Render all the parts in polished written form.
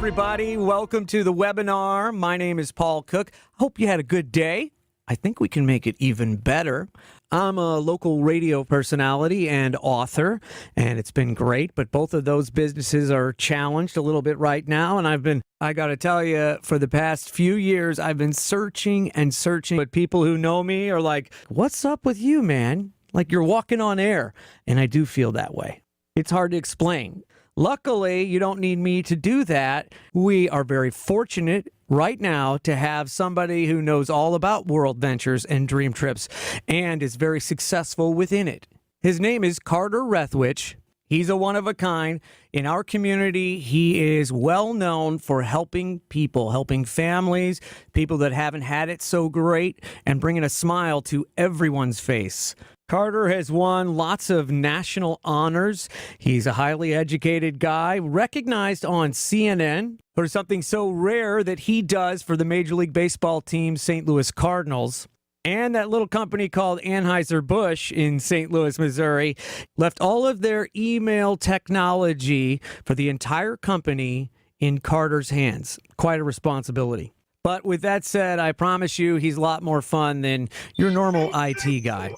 everybody. Welcome to the webinar. My name is Paul Cook. Hope you had a good day. I think we can make it even better. I'm a local radio personality and author, and it's been great, but both of those businesses are challenged a little bit right now, and I got to tell you, for the past few years, I've been searching and searching, but people who know me are like, what's up with you, man? Like you're walking on air, and I do feel that way. It's hard to explain. Luckily, you don't need me to do that. We are very fortunate right now to have somebody who knows all about World Ventures and Dream Trips and is very successful within it. His name is Carter Rethwisch. He's a one-of-a-kind. In our community, he is well known for helping people, helping families, people that haven't had it so great, and bringing a smile to everyone's face. Carter has won lots of national honors. He's a highly educated guy, recognized on CNN for something so rare that he does for the Major League Baseball team, St. Louis Cardinals. And that little company called Anheuser-Busch in St. Louis, Missouri, left all of their email technology for the entire company in Carter's hands. Quite a responsibility. But with that said, I promise you he's a lot more fun than your normal IT guy.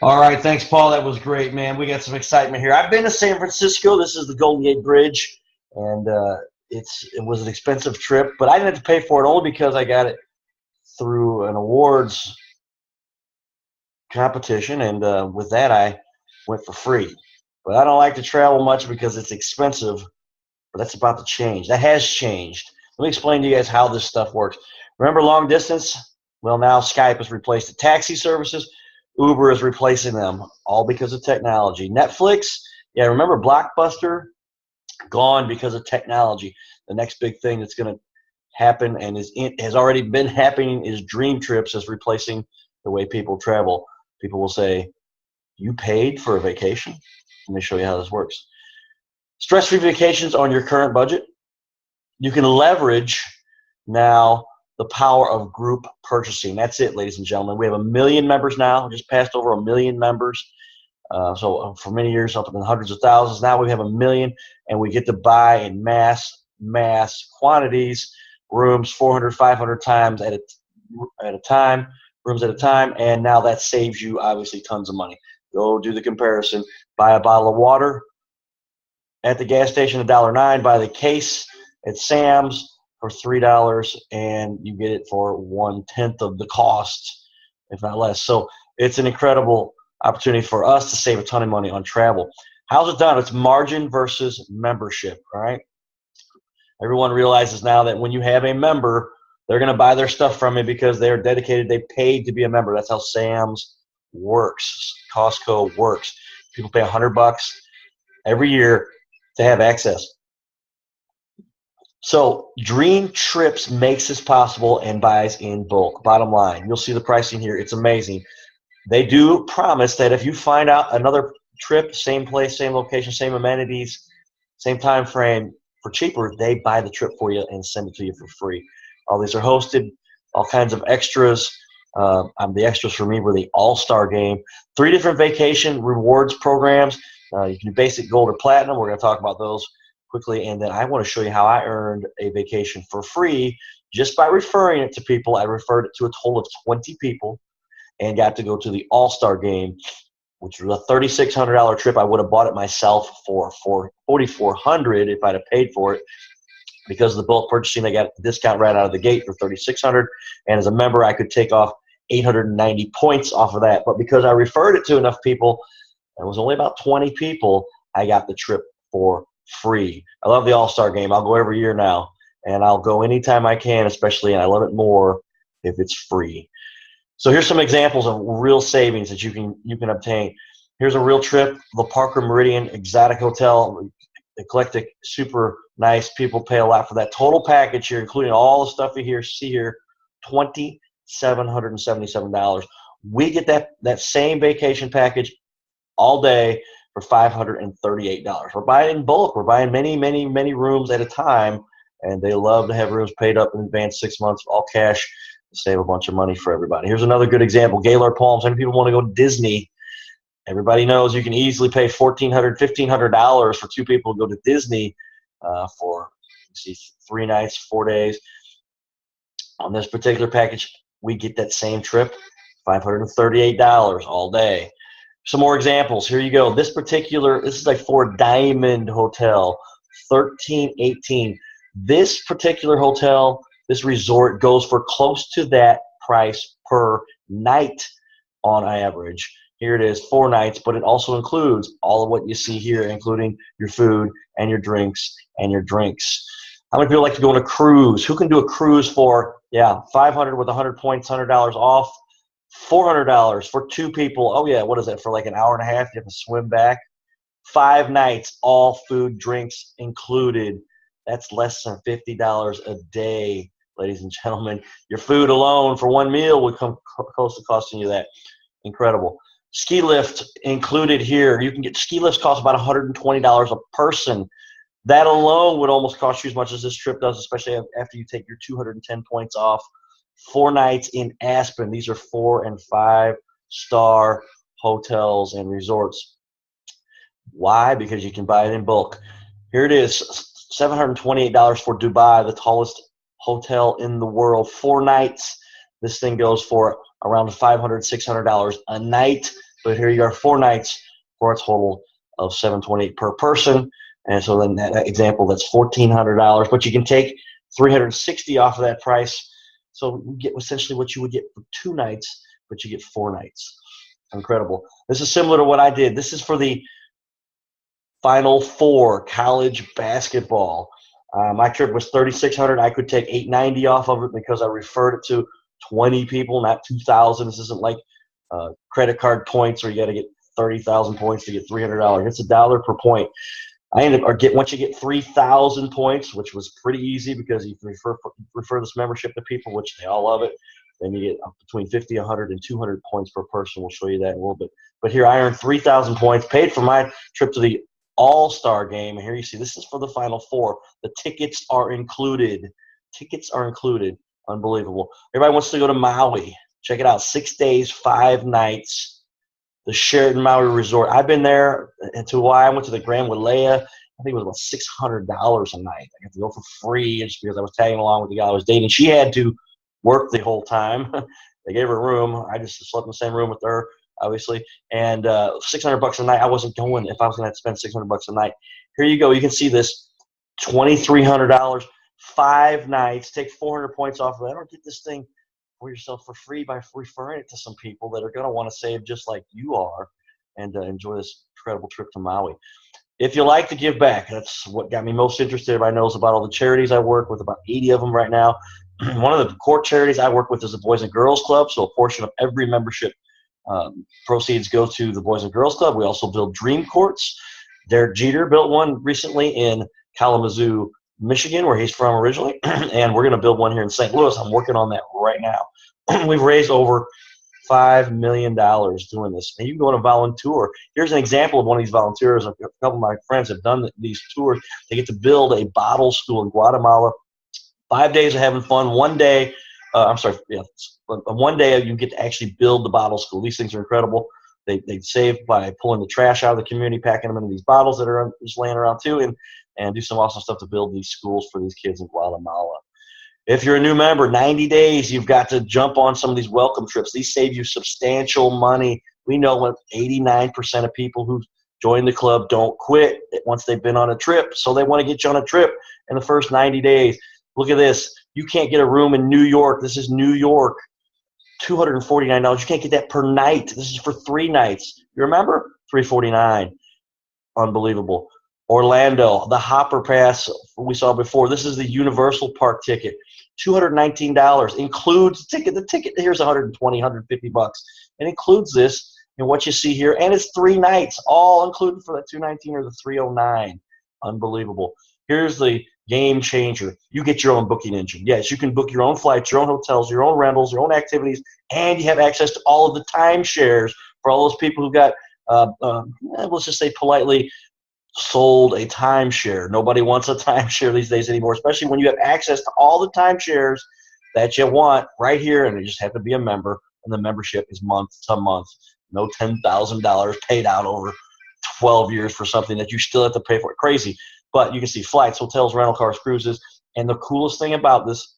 All right, thanks, Paul. That was great, man. We got some excitement here. I've been to San Francisco. This is the Golden Gate Bridge, and it was an expensive trip, but I didn't have to pay for it only because I got it through an awards competition, and with that, I went for free. But I don't like to travel much because it's expensive, but that's about to change. That has changed. Let me explain to you guys how this stuff works. Remember long distance? Well, now Skype has replaced the taxi services. Uber is replacing them, all because of technology. Netflix, yeah, remember Blockbuster? Gone because of technology. The next big thing that's going to happen and has already been happening is Dream Trips is replacing the way people travel. People will say, you paid for a vacation? Let me show you how this works. Stress-free vacations on your current budget. You can leverage now the power of group purchasing. That's it, ladies and gentlemen. We have 1 million members now. We just passed over 1 million members. So for many years, up in the hundreds of thousands. Now we have 1 million, and we get to buy in mass quantities, rooms 400, 500 times at a time, rooms at a time, and now that saves you obviously tons of money. Go do the comparison. Buy a bottle of water at the gas station, $1.09. Buy the case at Sam's for $3, and you get it for 1/10 of the cost, if not less. So it's an incredible opportunity for us to save a ton of money on travel. How's it done? It's margin versus membership, all right? Everyone realizes now that when you have a member, they're going to buy their stuff from you because they're dedicated. They paid to be a member. That's how Sam's works. Costco works. People pay $100 every year to have access. So Dream Trips makes this possible and buys in bulk. Bottom line, you'll see the pricing here. It's amazing. They do promise that if you find out another trip, same place, same location, same amenities, same time frame, for cheaper, they buy the trip for you and send it to you for free. All these are hosted, all kinds of extras. The extras for me were the All-Star Game. 3 different vacation rewards programs. You can do basic, gold, or platinum. We're going to talk about those quickly, and then I want to show you how I earned a vacation for free just by referring it to people. I referred it to a total of 20 people and got to go to the All-Star Game, which was a $3,600 trip. I would have bought it myself for $4,400 if I'd have paid for it. Because of the bulk purchasing, I got the discount right out of the gate for $3,600, and as a member, I could take off 890 points off of that. But because I referred it to enough people, it was only about 20 people, I got the trip for free. I love the All-Star Game. I'll go every year now, and I'll go anytime I can, especially, and I love it more if it's free. So here's some examples of real savings that you can obtain. Here's a real trip, the Parker Meridian Exotic Hotel, eclectic, super nice. People pay a lot for that. Total package here, including all the stuff you see here, $2,777. We get that same vacation package all day for $538. We're buying in bulk. We're buying many, many, many rooms at a time, and they love to have rooms paid up in advance, 6 months, all cash, to save a bunch of money for everybody. Here's another good example, Gaylord Palms. Many people want to go to Disney. Everybody knows you can easily pay $1,400, $1,500 for 2 people to go to Disney for You see 3 nights, 4 days. On this particular package, we get that same trip, $538 all day. Some more examples. Here you go. This is like for Diamond Hotel, 1318. This particular hotel, this resort goes for close to that price per night on average. Here it is, 4 nights, but it also includes all of what you see here, including your food and your drinks and your drinks. How many people like to go on a cruise? Who can do a cruise for, $500 with 100 points, $100 off, $400 for 2 people. Oh, yeah, what is that, for like an hour and a half? You have to swim back. 5 nights, all food, drinks included. That's less than $50 a day, ladies and gentlemen. Your food alone for 1 meal would come close to costing you that. Incredible. Ski lift included here. You can get ski lifts cost about $120 a person. That alone would almost cost you as much as this trip does, especially after you take your 210 points off. 4 nights in Aspen. These are 4- and 5-star hotels and resorts. Why? Because you can buy it in bulk. Here it is, $728 for Dubai, the tallest hotel in the world. 4 nights. This thing goes for around $500, $600 a night. But here you are, 4 nights for a total of $728 per person. And so then that example, that's $1,400. But you can take $360 off of that price. So you get essentially what you would get for 2 nights, but you get 4 nights. Incredible. This is similar to what I did. This is for the Final Four college basketball. My trip was $3,600. I could take $890 off of it because I referred it to 20 people, not 2,000. This isn't like credit card points where you got to get 30,000 points to get $300. It's $1 per point. Once you get 3,000 points, which was pretty easy because you refer this membership to people, which they all love it, then you get between 50, 100, and 200 points per person. We'll show you that in a little bit. But here I earned 3,000 points, paid for my trip to the All-Star game. And here you see, this is for the Final Four. The tickets are included. Tickets are included. Unbelievable. Everybody wants to go to Maui. Check it out. 6 days, 5 nights. The Sheraton Maui Resort. I've been there to Hawaii. I went to the Grand Wailea. I think it was about $600 a night. I got to go for free just because I was tagging along with the guy I was dating. She had to work the whole time. They gave her a room. I just slept in the same room with her, obviously. And $600 a night. I wasn't going if I was going to have to spend $600 a night. Here you go. You can see this. $2,300, 5 nights. Take 400 points off of that. I don't get this thing for yourself for free by referring it to some people that are going to want to save just like you are and enjoy this incredible trip to Maui. If you like to give back, that's what got me most interested. Everybody knows about all the charities I work with, about 80 of them right now. One of the core charities I work with is the Boys and Girls Club, so a portion of every membership proceeds go to the Boys and Girls Club. We also build dream courts. Derek Jeter built one recently in Kalamazoo, Michigan, where he's from originally, and we're going to build one here in St. Louis. I'm working on that right now. We've raised over $5 million doing this. And you can go on a volunteer. Here's an example of one of these volunteers. A couple of my friends have done these tours. They get to build a bottle school in Guatemala. 5 days of having fun. 1 day, one day you get to actually build the bottle school. These things are incredible. They save by pulling the trash out of the community, packing them into these bottles that are just laying around too, and do some awesome stuff to build these schools for these kids in Guatemala. If you're a new member, 90 days, you've got to jump on some of these welcome trips. These save you substantial money. We know what 89% of people who join the club don't quit once they've been on a trip, so they want to get you on a trip in the first 90 days. Look at this. You can't get a room in New York. This is New York. $249. You can't get that per night. This is for 3 nights. You remember? $349. Unbelievable. Orlando, the Hopper Pass we saw before. This is the Universal Park ticket. $219 includes the ticket. The ticket here's $120, $150. It includes this in what you see here, and it's 3 nights, all included for that $219 or the $309. Unbelievable. Here's the game changer. You get your own booking engine. Yes, you can book your own flights, your own hotels, your own rentals, your own activities, and you have access to all of the timeshares for all those people who got, let's just say politely, sold a timeshare. Nobody wants a timeshare these days anymore, especially when you have access to all the timeshares that you want right here, and you just have to be a member, and the membership is month to month. No $10,000 paid out over 12 years for something that you still have to pay for. Crazy. But you can see flights, hotels, rental cars, cruises. And the coolest thing about this,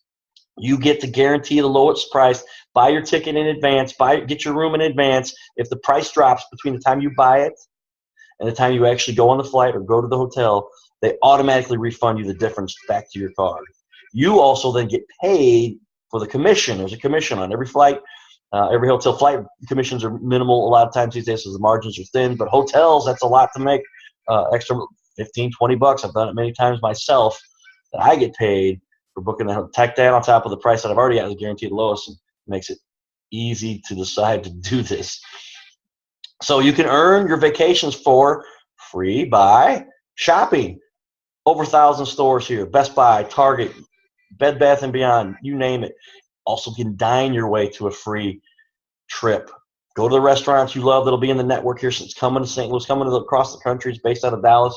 you get to guarantee the lowest price. Buy your ticket in advance. Get your room in advance. If the price drops between the time you buy it and the time you actually go on the flight or go to the hotel, they automatically refund you the difference back to your card. You also then get paid for the commission. There's a commission on every flight. Every hotel flight commissions are minimal a lot of times these days, so the margins are thin. But hotels, that's a lot to make. Extra 15, 20 bucks. I've done it many times myself that I get paid for booking the tack that on top of the price that I've already got is guaranteed lowest, and makes it easy to decide to do this. So you can earn your vacations for free by shopping. Over 1,000 stores here. Best Buy, Target, Bed Bath & Beyond, you name it. Also can dine your way to a free trip. Go to the restaurants you love that'll be in the network here since coming to St. Louis, coming to across the country. It's based out of Dallas.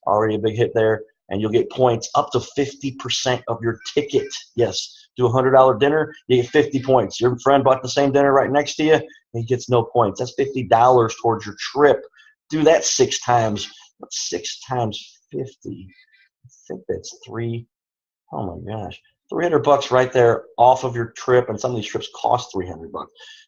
Already a big hit there. And you'll get points up to 50% of your ticket. Yes, do a $100 dinner, you get 50 points. Your friend bought the same dinner right next to you, and he gets no points. That's $50 towards your trip. Do that 6 times. What's 6 times 50? I think that's oh my gosh, $300 right there off of your trip, and some of these trips cost $300.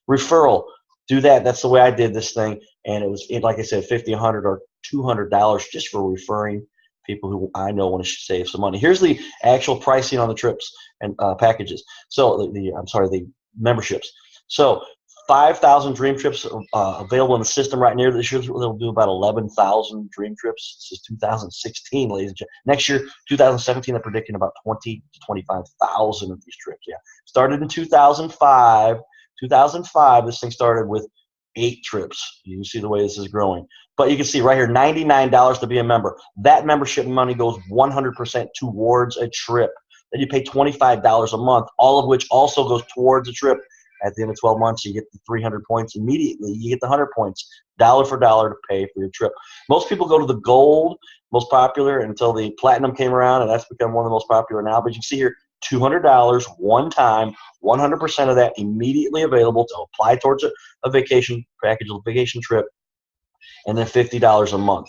Referral, do that. That's the way I did this thing, and it was, like I said, $50, $100, or $200 just for referring people who I know want to save some money. Here's the actual pricing on the trips and packages. So the memberships. So 5,000 dream trips available in the system right now. This year they'll do about 11,000 dream trips. This is 2016, ladies and gentlemen. Next year, 2017, they're predicting about 20 to 25,000 of these trips. Yeah, started in 2005. 2005, this thing started with 8 trips. You can see the way this is growing. But you can see right here, $99 to be a member. That membership money goes 100% towards a trip. Then you pay $25 a month, all of which also goes towards a trip. At the end of 12 months, you get the 300 points immediately. You get the 100 points, dollar for dollar, to pay for your trip. Most people go to the gold, most popular, until the platinum came around, and that's become one of the most popular now. But you can see here, $200 one time, 100% of that immediately available to apply towards a vacation package, a vacation trip, and then $50 a month.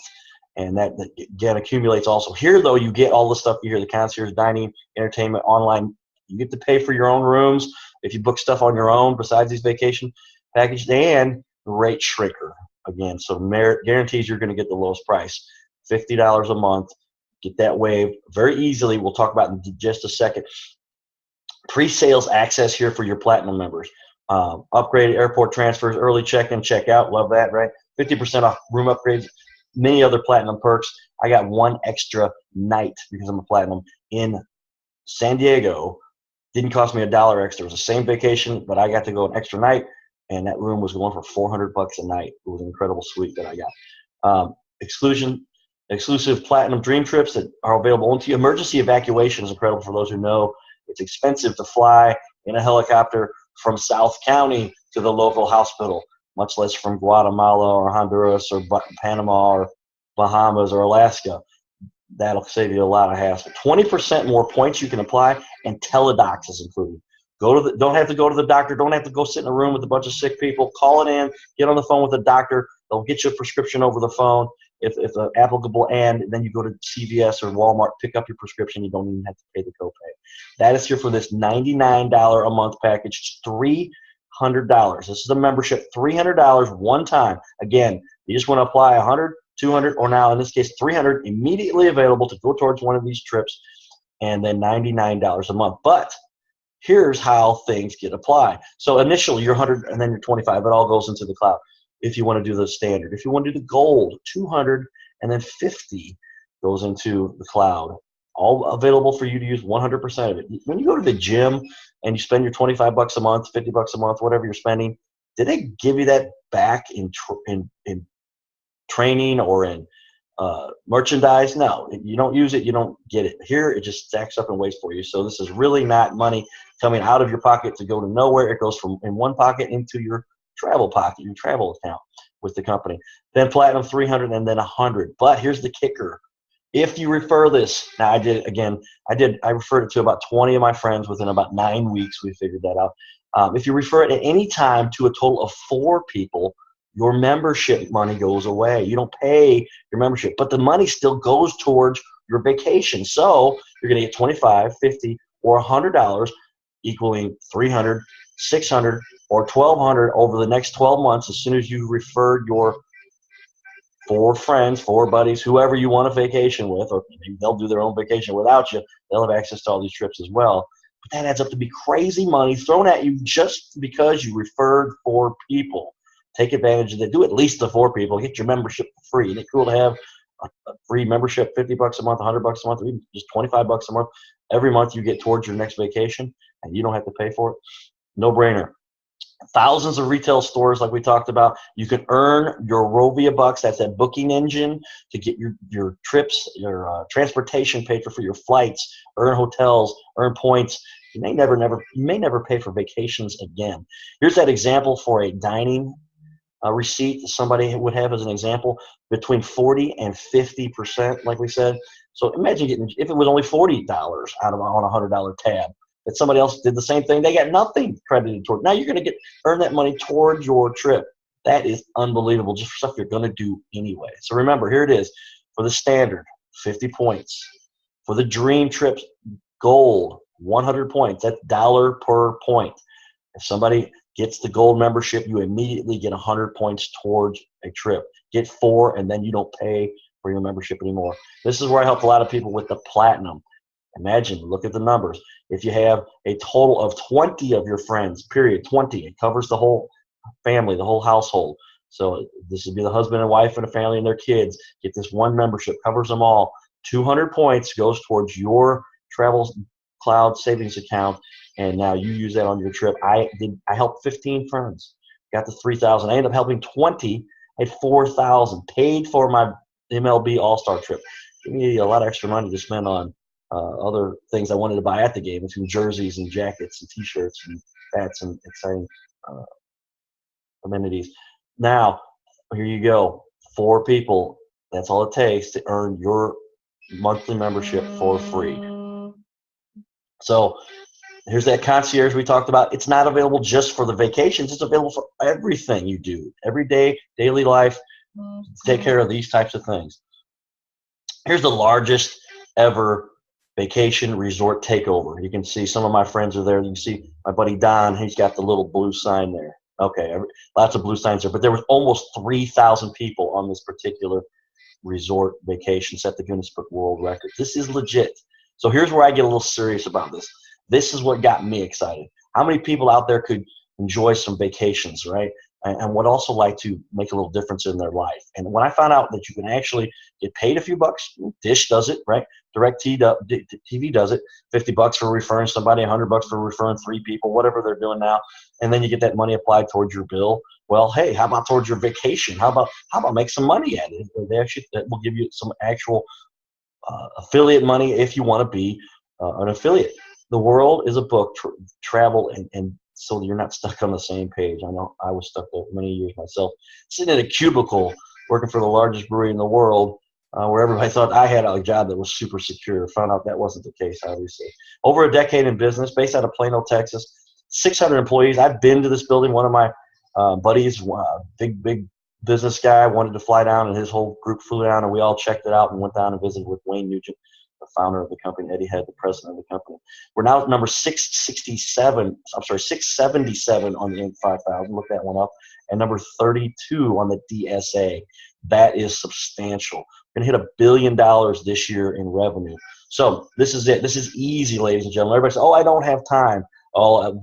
And that again accumulates also. Here, though, you get all the stuff you hear: the concierge, dining, entertainment, online. You get to pay for your own rooms if you book stuff on your own besides these vacation packages, and rate shrinker again. So Merit guarantees you're going to get the lowest price, $50 a month. Get that waived very easily. We'll talk about it in just a second. Pre-sales access here for your platinum members. Upgraded airport transfers, early check-in, check-out. Love that, right? 50% off room upgrades. Many other platinum perks. I got one extra night because I'm a platinum in San Diego. Didn't cost me $1 extra. It was the same vacation, but I got to go an extra night, and that room was going for $400 a night. It was an incredible suite that I got. Exclusive platinum dream trips that are available only to you. Emergency evacuation is incredible for those who know. It's expensive to fly in a helicopter from South County to the local hospital, much less from Guatemala or Honduras or Panama or Bahamas or Alaska. That'll save you a lot of hassle. 20% more points you can apply, and teledocs is included. Don't have to go to the doctor. Don't have to go sit in a room with a bunch of sick people. Call it in. Get on the phone with the doctor. They'll get you a prescription over the phone if applicable, and then you go to CVS or Walmart, pick up your prescription. You don't even have to pay the copay. That is here for this $99 a month package. $300. This is a membership. $300 one time. Again, you just want to apply $100, $200, or now in this case $300 immediately available to go towards one of these trips, and then $99 a month. But here's how things get applied. So initially you're $100 and then you're $25. It all goes into the cloud. If you want to do the standard, if you want to do the gold, $200 and then $50 goes into the cloud. All available for you to use 100% of it. When you go to the gym and you spend your $25 a month, $50 a month, whatever you're spending, did they give you that back in training or in merchandise? No, you don't use it, you don't get it. Here, it just stacks up and waits for you. So this is really not money coming out of your pocket to go to nowhere. It goes from in one pocket into your travel pocket, your travel account with the company. Then platinum $300 and then $100. But here's the kicker. If you refer this, now I referred it to about 20 of my friends within about 9 weeks. We figured that out. If you refer it at any time to a total of 4 people, your membership money goes away. You don't pay your membership, but the money still goes towards your vacation. So you're going to get $25, $50, or $100, equaling $300, $600, or $1,200 over the next 12 months as soon as you refer your 4 friends, 4 buddies, whoever you want a vacation with, or maybe they'll do their own vacation without you. They'll have access to all these trips as well. But that adds up to be crazy money thrown at you just because you referred 4 people. Take advantage of that. Do at least the 4 people. Get your membership for free. Isn't it cool to have a free membership, $50 a month, $100 a month, or even just $25 a month? Every month you get towards your next vacation, and you don't have to pay for it. No brainer. Thousands of retail stores, like we talked about. You can earn your Rovia bucks. That's that booking engine to get your trips, your transportation paid for your flights, earn hotels, earn points. You may never pay for vacations again. Here's that example for a dining receipt somebody would have as an example, between 40 and 50%, like we said. So imagine if it was only $40 out of on a $100 tab. That somebody else did the same thing, they got nothing credited toward. Now you're going to earn that money towards your trip. That is unbelievable, just for stuff you're going to do anyway. So remember, here it is. For the standard, 50 points. For the Dream Trips Gold, 100 points. That's $1 per point. If somebody gets the gold membership, you immediately get 100 points towards a trip. Get 4, and then you don't pay for your membership anymore. This is where I help a lot of people with the platinum. Imagine, look at the numbers. If you have a total of 20 of your friends, period, 20, it covers the whole family, the whole household. So this would be the husband and wife and a family and their kids. Get this one membership, covers them all. 200 points goes towards your Travel Cloud savings account, and now you use that on your trip. I helped 15 friends, got the 3,000. I ended up helping 20 at 4,000, paid for my MLB All-Star trip. Give me a lot of extra money to spend on other things I wanted to buy at the game, between jerseys and jackets and T-shirts and hats and exciting amenities. Now, here you go. 4 people. That's all it takes to earn your monthly membership for free. So here's that concierge we talked about. It's not available just for the vacations. It's available for everything you do, every day, daily life. Take care of these types of things. Here's the largest ever vacation resort takeover. You can see some of my friends are there. You can see my buddy Don. He's got the little blue sign there. Okay, lots of blue signs there. But there was almost 3,000 people on this particular resort vacation, set the Guinness Book World Records. This is legit. So here's where I get a little serious about this. This is what got me excited. How many people out there could enjoy some vacations, right? And would also like to make a little difference in their life. And when I found out that you can actually get paid a few bucks, Dish does it, right? DirecTV does it. $50 for referring somebody, $100 for referring 3 people, whatever they're doing now. And then you get that money applied towards your bill. Well, hey, how about towards your vacation? How about make some money at it? That will give you some actual affiliate money if you want to be an affiliate. The world is a book, travel, and so you're not stuck on the same page. I know I was stuck there for many years myself, sitting in a cubicle working for the largest brewery in the world, where everybody thought I had a job that was super secure. Found out that wasn't the case, obviously. Over a decade in business, based out of Plano, Texas, 600 employees. I've been to this building. One of my buddies, big business guy, wanted to fly down, and his whole group flew down, and we all checked it out and went down and visited with Wayne Nugent, the founder of the company, Eddie Head, the president of the company. We're now at number 677 on the Inc. 5000. Look that one up. And number 32 on the DSA. That is substantial. We're going to hit $1 billion this year in revenue. So this is it. This is easy, ladies and gentlemen. Everybody says, oh, I don't have time. Oh,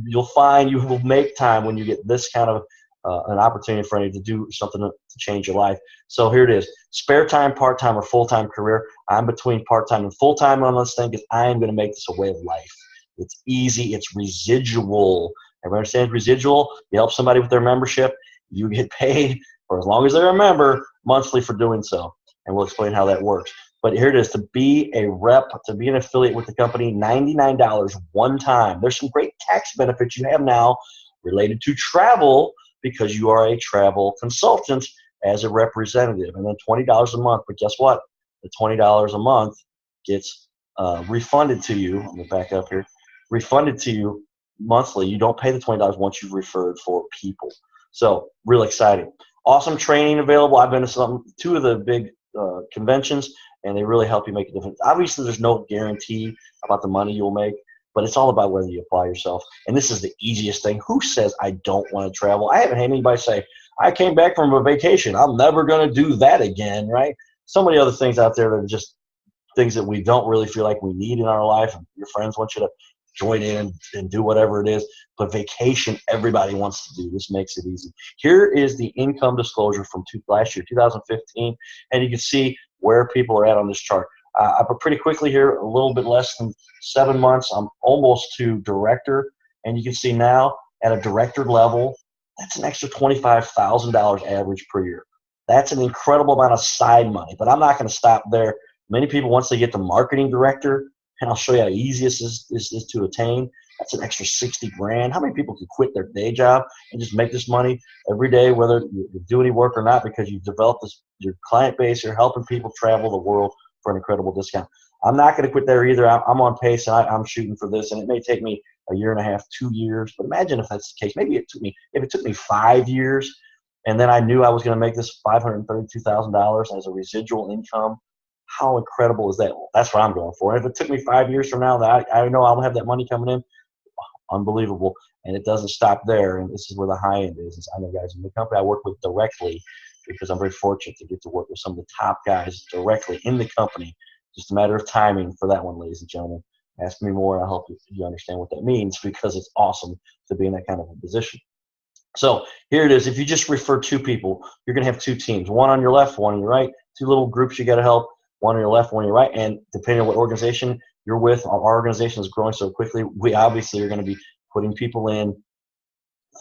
you'll find you will make time when you get this kind of an opportunity for you to do something to change your life. So here it is. Spare time, part-time, or full-time career. I'm between part-time and full-time on this thing because I am going to make this a way of life. It's easy. It's residual. Everybody understands residual? You help somebody with their membership. You get paid for as long as they're a member monthly for doing so. And we'll explain how that works. But here it is. To be a rep, to be an affiliate with the company, $99 one time. There's some great tax benefits you have now related to travel, because you are a travel consultant as a representative. And then $20 a month. But guess what? The $20 a month gets refunded to you. I'm going to back up here. Refunded to you monthly. You don't pay the $20 once you've referred 4 people. So real exciting. Awesome training available. I've been to 2 of the big conventions. and they really help you make a difference. Obviously, there's no guarantee about the money you'll make, but it's all about whether you apply yourself. And this is the easiest thing. Who says I don't want to travel? I haven't had anybody say, I came back from a vacation, I'm never going to do that again, right? So many other things out there that are just things that we don't really feel like we need in our life. Your friends want you to join in and do whatever it is. But vacation, everybody wants to do. This makes it easy. Here is the income disclosure from last year, 2015. And you can see where people are at on this chart. But pretty quickly here, a little bit less than 7 months, I'm almost to director. And you can see now at a director level, that's an extra $25,000 average per year. That's an incredible amount of side money. But I'm not going to stop there. Many people, once they get to marketing director, and I'll show you how easy this is to attain, that's an extra 60 grand. How many people can quit their day job and just make this money every day, whether you do any work or not, because you've developed your client base, you're helping people travel the world for an incredible discount. I'm not going to quit there either. I'm on pace, and I'm shooting for this, and it may take me a year and a half, 2 years. But imagine if that's the case. Maybe if it took me 5 years, and then I knew I was going to make this $532,000 as a residual income. How incredible is that? Well, that's what I'm going for. And if it took me 5 years from now that I know I'll have that money coming in, unbelievable. And it doesn't stop there. And this is where the high end is. I know guys in the company I work with directly, because I'm very fortunate to get to work with some of the top guys directly in the company. Just a matter of timing for that one, ladies and gentlemen. Ask me more, and I'll help you understand what that means, because it's awesome to be in that kind of a position. So here it is. If you just refer 2 people, you're going to have 2 teams, one on your left, one on your right, 2 little groups you got to help, one on your left, one on your right. And depending on what organization you're with, our organization is growing so quickly, we obviously are going to be putting people in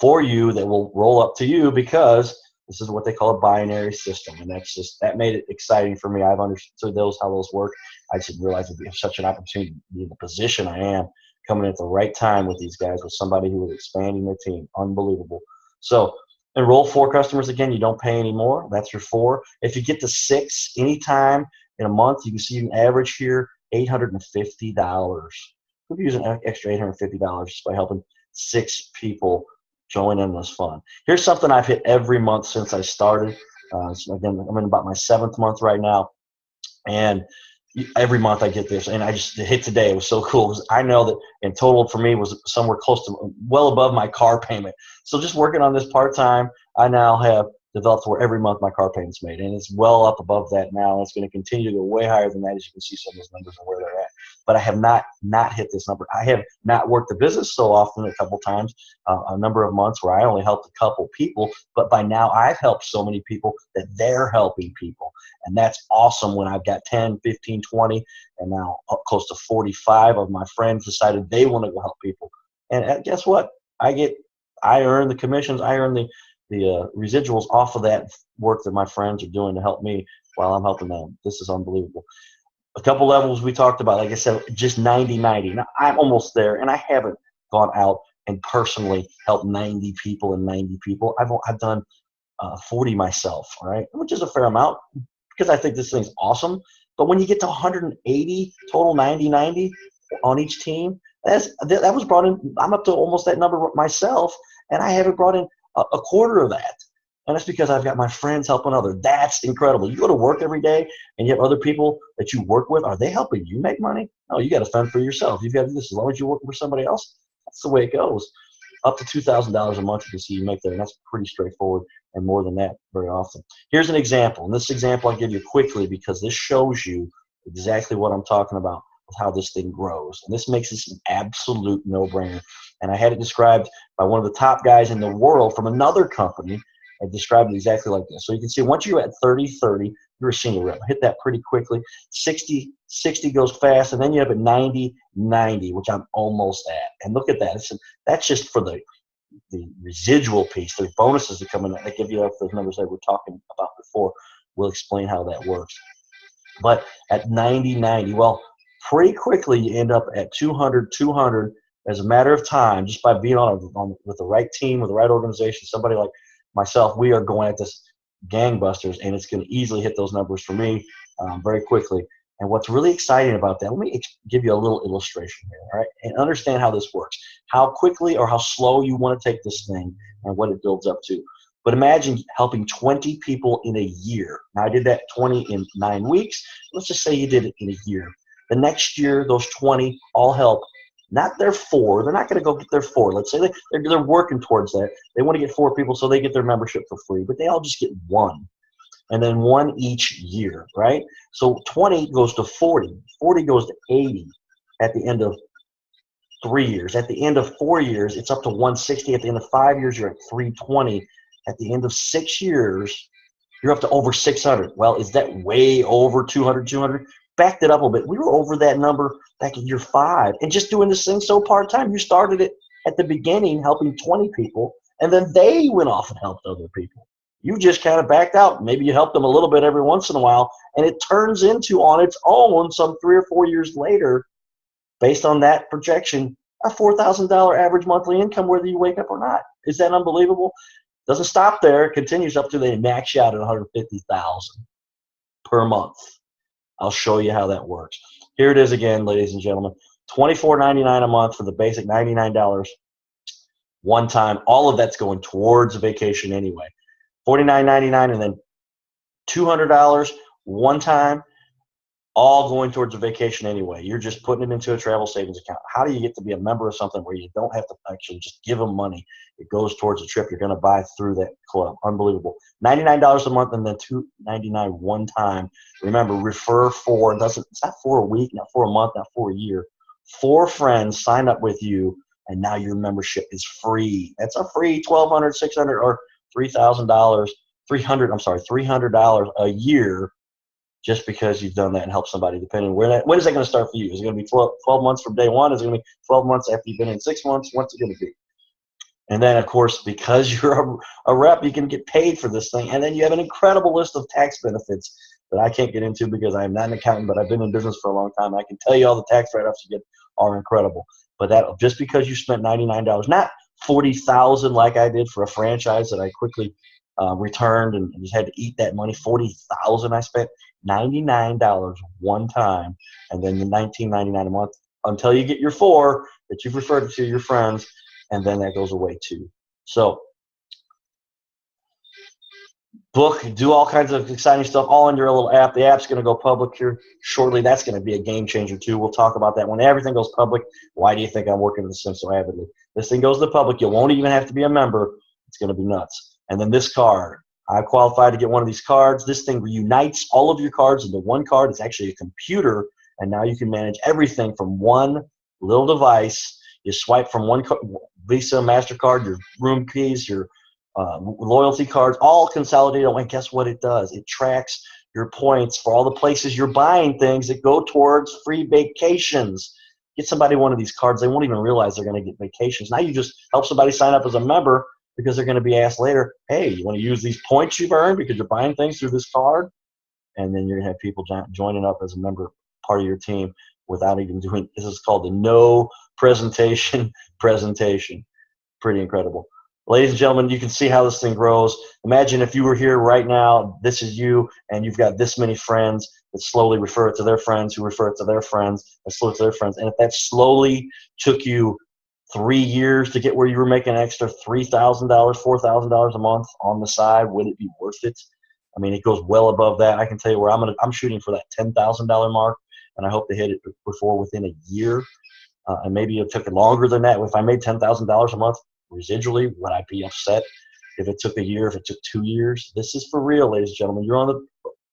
for you that will roll up to you, because this is what they call a binary system. And that made it exciting for me. I've understood how those work. I just didn't realize it would be such an opportunity to be in the position I am, coming at the right time with these guys, with somebody who was expanding their team. Unbelievable. So enroll 4 customers. Again, you don't pay any more. That's your 4. If you get to 6 anytime in a month, you can see an average here, $850. We'll use an extra $850 just by helping 6 people join in this fun. Here's something I've hit every month since I started. So again, I'm in about my 7th month right now. And every month I get this, and I just hit today. It was so cool, because I know that in total for me was somewhere close to well above my car payment. So just working on this part-time, I now have developed where every month my car payment's made, and it's well up above that now. And it's going to continue to go way higher than that, as you can see some of those numbers and where they're at. But I have not hit this number. I have not worked the business so often, a couple times, a number of months where I only helped a couple people, but by now I've helped so many people that they're helping people. And that's awesome when I've got 10, 15, 20, and now close to 45 of my friends decided they want to go help people. And guess what? I earn the commissions, I earn the residuals off of that work that my friends are doing to help me while I'm helping them. This is unbelievable. A couple levels we talked about, like I said, just 90-90. Now, I'm almost there, and I haven't gone out and personally helped 90 people and 90 people. I've done 40 myself, all right, which is a fair amount, because I think this thing's awesome. But when you get to 180 total, 90-90 on each team, that was brought in. I'm up to almost that number myself, and I haven't brought in a quarter of that. And that's because I've got my friends helping others. That's incredible. You go to work every day and you have other people that you work with. Are they helping you make money? No, you got to fend for yourself. You've got to do this. As long as you're working for somebody else, that's the way it goes. Up to $2,000 a month you can see you make there, and that's pretty straightforward, and more than that very often. Here's an example, and this example I'll give you quickly, because this shows you exactly what I'm talking about with how this thing grows. And this makes this an absolute no-brainer. And I had it described by one of the top guys in the world from another company. I described it exactly like this. So you can see once you're at 30-30, you're a senior rep. Hit that pretty quickly. 60 goes fast, and then you have a 90-90, which I'm almost at. And look at that. That's just for the residual piece. There's bonuses that come in that give you those numbers that we're talking about before. We'll explain how that works. But at 90-90, well, pretty quickly you end up at 200 as a matter of time, just by being with the right team, with the right organization. Somebody like myself, we are going at this gangbusters, and it's going to easily hit those numbers for me very quickly. And what's really exciting about that, let me give you a little illustration here, all right, and understand how this works, how quickly or how slow you want to take this thing and what it builds up to. But imagine helping 20 people in a year. Now, I did that 20 in 9 weeks. Let's just say you did it in a year. The next year, those 20 all help. Not their 4. They're not going to go get their 4. Let's say they're working towards that. They want to get 4 people so they get their membership for free. But they all just get 1. And then 1 each year, right? So 20 goes to 40. 40 goes to 80 at the end of 3 years. At the end of 4 years, it's up to 160. At the end of 5 years, you're at 320. At the end of 6 years, you're up to over 600. Well, is that way over 200, 200? Backed it up a little bit. We were over that number back in year 5. And just doing this thing so part-time, you started it at the beginning helping 20 people, and then they went off and helped other people. You just kind of backed out. Maybe you helped them a little bit every once in a while, and it turns into, on its own, some 3 or 4 years later, based on that projection, a $4,000 average monthly income whether you wake up or not. Is that unbelievable? Doesn't stop there. It continues up to they max you out at $150,000 per month. I'll show you how that works. Here it is again, ladies and gentlemen. $24.99 a month for the basic $99 one time. All of that's going towards a vacation anyway. $49.99 and then $200 one time, all going towards a vacation anyway. You're just putting it into a travel savings account. How do you get to be a member of something where you don't have to actually just give them money? It goes towards a trip you're going to buy through that club. Unbelievable. $99 a month and then $299 one time. Remember, refer 4. It's not 4 a week, not 4 a month, not 4 a year. 4 friends sign up with you, and now your membership is free. That's a free $1,200, $600, or $3,000, $300 a year, just because you've done that and helped somebody, depending on when is that going to start for you? Is it going to be 12 months from day one? Is it going to be 12 months after you've been in 6 months? What's it going to be? And then, of course, because you're a rep, you can get paid for this thing. And then you have an incredible list of tax benefits that I can't get into because I'm not an accountant, but I've been in business for a long time. I can tell you all the tax write-offs you get are incredible. But that just because you spent $99, not $40,000 like I did for a franchise that I quickly returned and just had to eat that money. $40,000 I spent. $99 one time, and then the $19.99 a month until you get your 4 that you've referred to your friends, and then that goes away too. So book, do all kinds of exciting stuff all in your little app. The app's going to go public here shortly. That's going to be a game changer too. We'll talk about that when everything goes public. Why do you think I'm working with this so avidly? This thing goes to the public. You won't even have to be a member. It's going to be nuts. And then this card. I qualified to get one of these cards. This thing reunites all of your cards into one card. It's actually a computer, and now you can manage everything from one little device. You swipe from one Visa, MasterCard, your room keys, your loyalty cards, all consolidated. And guess what it does? It tracks your points for all the places you're buying things that go towards free vacations. Get somebody one of these cards. They won't even realize they're going to get vacations. Now you just help somebody sign up as a member, because they're going to be asked later, hey, you want to use these points you've earned because you're buying things through this card? And then you're going to have people joining up as a member, part of your team, without even doing, this is called the no presentation. Pretty incredible. Ladies and gentlemen, you can see how this thing grows. Imagine if you were here right now, this is you, and you've got this many friends that slowly refer it to their friends, who refer it to their friends, that slowly to their friends. And if that slowly took you 3 years to get where you were making an extra $3,000, $4,000 a month on the side, would it be worth it? I mean, it goes well above that. I can tell you where I'm shooting for that $10,000 mark, and I hope to hit it within a year. And maybe it took longer than that. If I made $10,000 a month residually, would I be upset if it took a year, if it took 2 years? This is for real, ladies and gentlemen. You're on the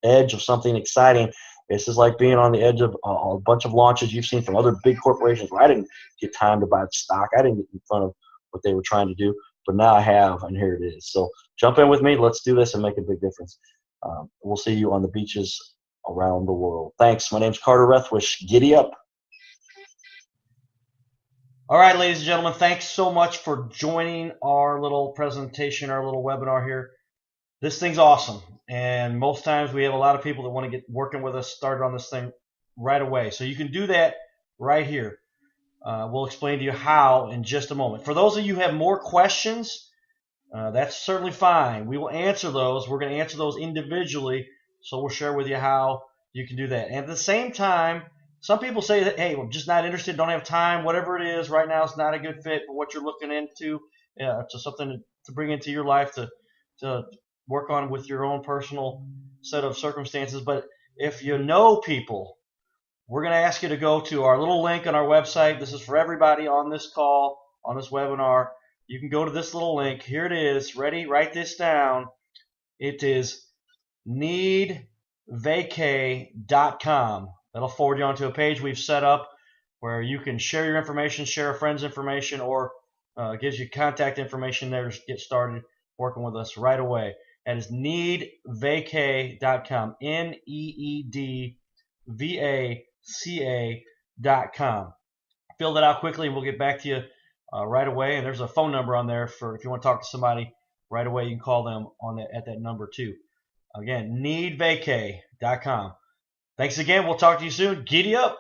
edge of something exciting. This is like being on the edge of a bunch of launches you've seen from other big corporations where I didn't get time to buy the stock. I didn't get in front of what they were trying to do, but now I have, and here it is. So jump in with me. Let's do this and make a big difference. We'll see you on the beaches around the world. Thanks. My name's Carter Rethwisch. Giddy up. All right, ladies and gentlemen, thanks so much for joining our little presentation, our little webinar here. This thing's awesome, and most times we have a lot of people that want to get working with us started on this thing right away. So you can do that right here. We'll explain to you how in just a moment. For those of you who have more questions, that's certainly fine. We will answer those. We're going to answer those individually, so we'll share with you how you can do that. And at the same time, some people say that, hey, I'm just not interested, don't have time, whatever it is. Right now it's not a good fit for what you're looking into, to something to bring into your life to to work on with your own personal set of circumstances. But if you know people, we're going to ask you to go to our little link on our website. This is for everybody on this call, on this webinar. You can go to this little link. Here it is. Ready? Write this down. It is needvacay.com. That'll forward you onto a page we've set up where you can share your information, share a friend's information, or gives you contact information there to get started working with us right away. That is needvacay.com. needvaca.com. Fill that out quickly and we'll get back to you right away. And there's a phone number on there for if you want to talk to somebody right away, you can call them on that at that number too. Again, needvacay.com. Thanks again. We'll talk to you soon. Giddy up.